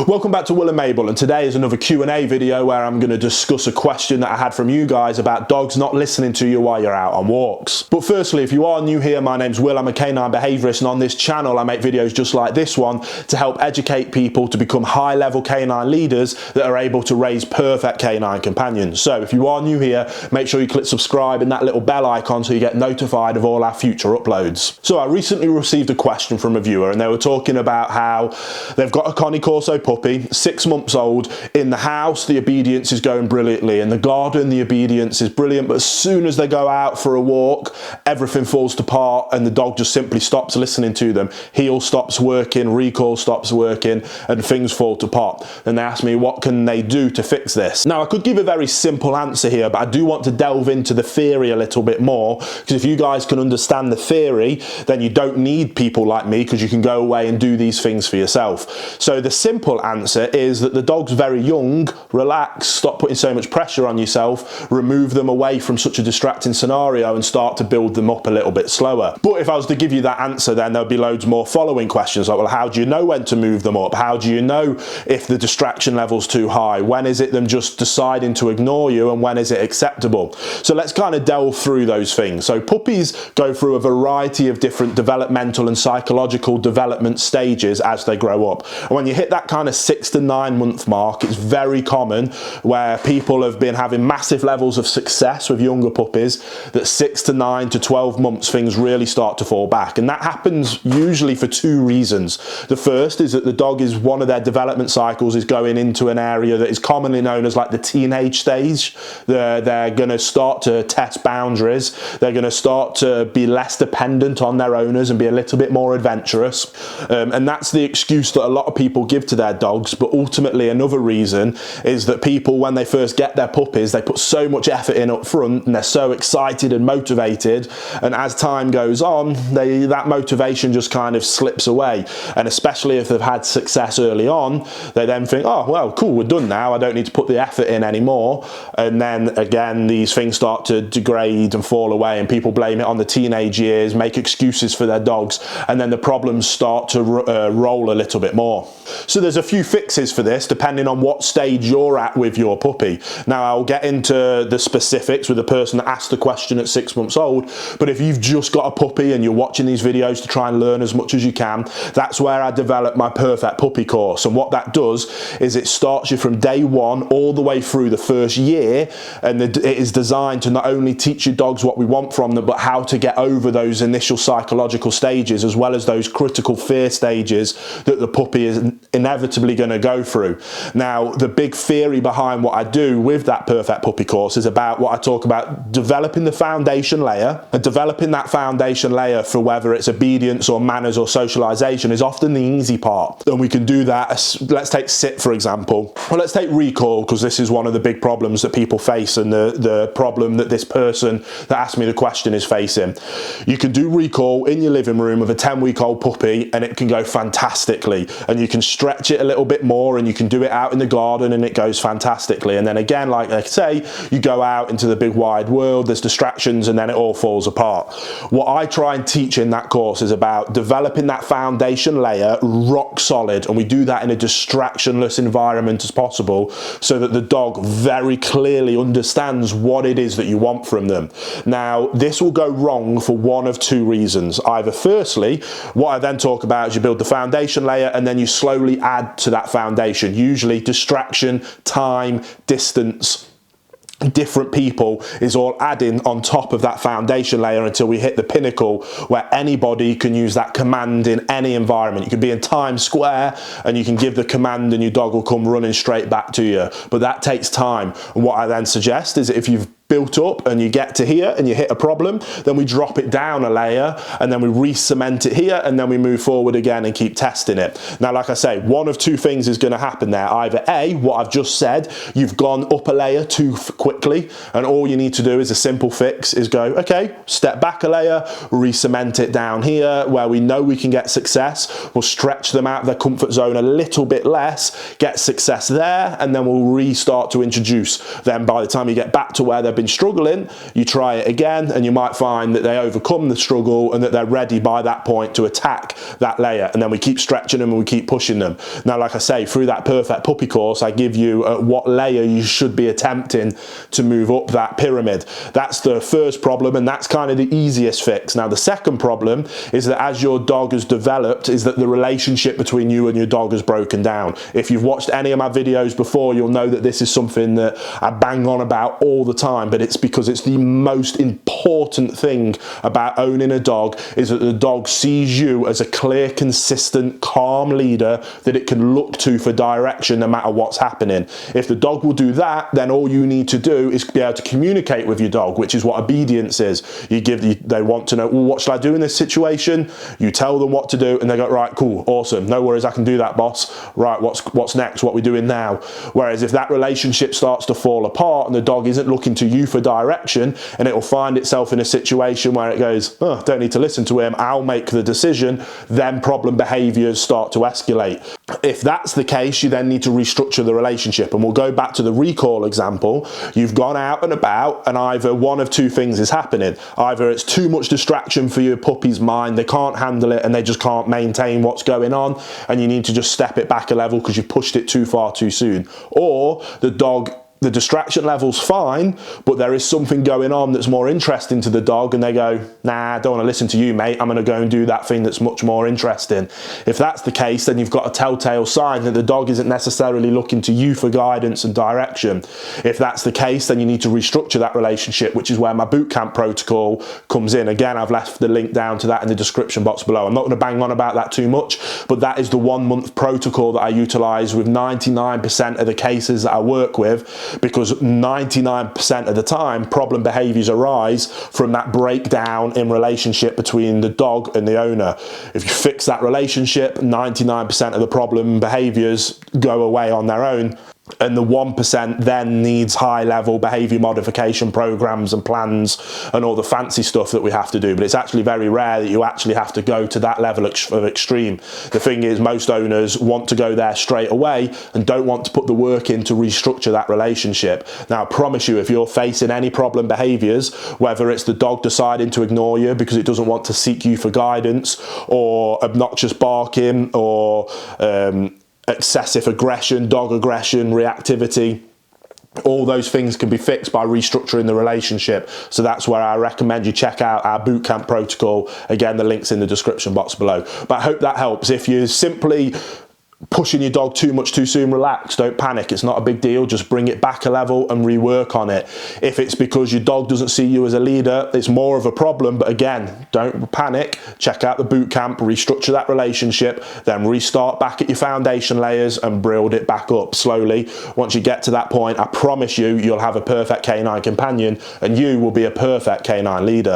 Welcome back to Will and Mabel, and today is another Q&A video where I'm going to discuss a question that I had from you guys about dogs not listening to you while you're out on walks. But firstly, if you are new here, my name's Will, I'm a canine behaviourist, and on this channel I make videos just like this one to help educate people to become high-level canine leaders that are able to raise perfect canine companions. So if you are new here, make sure you click subscribe and that little bell icon so you get notified of all our future uploads. So I recently received a question from a viewer, and they were talking about how they've got a Connie Corso puppy, 6 months old. In the house the obedience is going brilliantly, in the garden the obedience is brilliant, but as soon as they go out for a walk everything falls apart and the dog just simply stops listening to them. Heel stops working, recall stops working, and things fall apart. And they asked me what can they do to fix this. Now I could give a very simple answer here, but I do want to delve into the theory a little bit more, because if you guys can understand the theory then you don't need people like me, because you can go away and do these things for yourself. So the simple answer is that the dog's very young, relax, stop putting so much pressure on yourself, remove them away from such a distracting scenario and start to build them up a little bit slower. But if I was to give you that answer, then there'll be loads more following questions like, well, how do you know when to move them up? How do you know if the distraction level's too high? When is it them just deciding to ignore you, and when is it acceptable? So let's kind of delve through those things. So puppies go through a variety of different developmental and psychological development stages as they grow up. And when you hit that kind of 6 to 9 month mark, it's very common where people have been having massive levels of success with younger puppies, that 6 to 9 to 12 months things really start to fall back. And that happens usually for two reasons. The first is that the dog is, one of their development cycles is going into an area that is commonly known as like the teenage stage. They're going to start to test boundaries, they're going to start to be less dependent on their owners and be a little bit more adventurous, and that's the excuse that a lot of people give to their dogs. But ultimately another reason is that people, when they first get their puppies, they put so much effort in up front and they're so excited and motivated, and as time goes on that motivation just kind of slips away. And especially if they've had success early on, they then think, oh well, cool, we're done now, I don't need to put the effort in anymore. And then again these things start to degrade and fall away, and people blame it on the teenage years, make excuses for their dogs, and then the problems start to roll a little bit more. So there's a few fixes for this depending on what stage you're at with your puppy. Now I'll get into the specifics with the person that asked the question at 6 months old, but if you've just got a puppy and you're watching these videos to try and learn as much as you can, that's where I develop my Perfect Puppy course. And what that does is it starts you from day one all the way through the first year, and it is designed to not only teach your dogs what we want from them, but how to get over those initial psychological stages, as well as those critical fear stages that the puppy is inevitably going to go through. Now the big theory behind what I do with that Perfect Puppy course is about what I talk about, developing the foundation layer. And developing that foundation layer for whether it's obedience or manners or socialization is often the easy part, and we can do that. Let's take sit for example, or let's take recall, because this is one of the big problems that people face, and the problem that this person that asked me the question is facing. You can do recall in your living room with a 10-week-old puppy and it can go fantastically, and you can stretch it a little bit more and you can do it out in the garden and it goes fantastically. And then again, like I say, you go out into the big wide world, there's distractions, and then it all falls apart. What I try and teach in that course is about developing that foundation layer rock solid, and we do that in a distractionless environment as possible, so that the dog very clearly understands what it is that you want from them. Now this will go wrong for one of two reasons. Either firstly, what I then talk about is you build the foundation layer and then you slowly add to that foundation, usually distraction, time, distance, different people is all adding on top of that foundation layer until we hit the pinnacle where anybody can use that command in any environment. You could be in Times Square and you can give the command and your dog will come running straight back to you, but that takes time. And what I then suggest is that if you've built up and you get to here and you hit a problem, then we drop it down a layer and then we re-cement it here, and then we move forward again and keep testing it. Now like I say, one of two things is going to happen there. Either A, what I've just said, you've gone up a layer too quickly, and all you need to do is a simple fix is go, okay, step back a layer, re-cement it down here where we know we can get success. We'll stretch them out of their comfort zone a little bit less, get success there, and then we'll restart to introduce. Then by the time you get back to where they're been struggling, you try it again, and you might find that they overcome the struggle and that they're ready by that point to attack that layer. And then we keep stretching them and we keep pushing them. Now, like I say, through that Perfect Puppy course, I give you what layer you should be attempting to move up that pyramid. That's the first problem, and that's kind of the easiest fix. Now, the second problem is that as your dog has developed, is that the relationship between you and your dog has broken down. If you've watched any of my videos before, you'll know that this is something that I bang on about all the time, but it's because it's the most important thing about owning a dog, is that the dog sees you as a clear, consistent, calm leader that it can look to for direction no matter what's happening. If the dog will do that, then all you need to do is be able to communicate with your dog, which is what obedience is. They want to know, well, what should I do in this situation? You tell them what to do and they go, right, cool, awesome, no worries, I can do that, boss. Right, what's next? What are we doing now? Whereas if that relationship starts to fall apart and the dog isn't looking to you for direction, and it will find itself in a situation where it goes, oh, don't need to listen to him, I'll make the decision, then problem behaviors start to escalate. If that's the case, you then need to restructure the relationship. And we'll go back to the recall example. You've gone out and about, and either one of two things is happening. Either it's too much distraction for your puppy's mind, they can't handle it and they just can't maintain what's going on, and you need to just step it back a level because you pushed it too far too soon. Or the distraction level's fine, but there is something going on that's more interesting to the dog, and they go, nah, I don't want to listen to you, mate, I'm going to go and do that thing that's much more interesting. If that's the case, then you've got a telltale sign that the dog isn't necessarily looking to you for guidance and direction. If that's the case, then you need to restructure that relationship, which is where my bootcamp protocol comes in. Again, I've left the link down to that in the description box below. I'm not going to bang on about that too much, but that is the 1 month protocol that I utilize with 99% of the cases that I work with, because 99% of the time problem behaviors arise from that breakdown in relationship between the dog and the owner. If you fix that relationship, 99% of the problem behaviors go away on their own, and the 1% then needs high-level behavior modification programs and plans and all the fancy stuff that we have to do. But it's actually very rare that you actually have to go to that level of extreme. The thing is, most owners want to go there straight away and don't want to put the work in to restructure that relationship. Now, I promise you, if you're facing any problem behaviors, whether it's the dog deciding to ignore you because it doesn't want to seek you for guidance, or obnoxious barking, or excessive aggression, dog aggression, reactivity, all those things can be fixed by restructuring the relationship. So that's where I recommend you check out our bootcamp protocol. Again, the link's in the description box below. But I hope that helps. If you're simply pushing your dog too much too soon, relax, don't panic, it's not a big deal, just bring it back a level and rework on it. If it's because your dog doesn't see you as a leader, it's more of a problem, but again, don't panic, check out the bootcamp, restructure that relationship, then restart back at your foundation layers and build it back up slowly. Once you get to that point, I promise you, you'll have a perfect canine companion and you will be a perfect canine leader.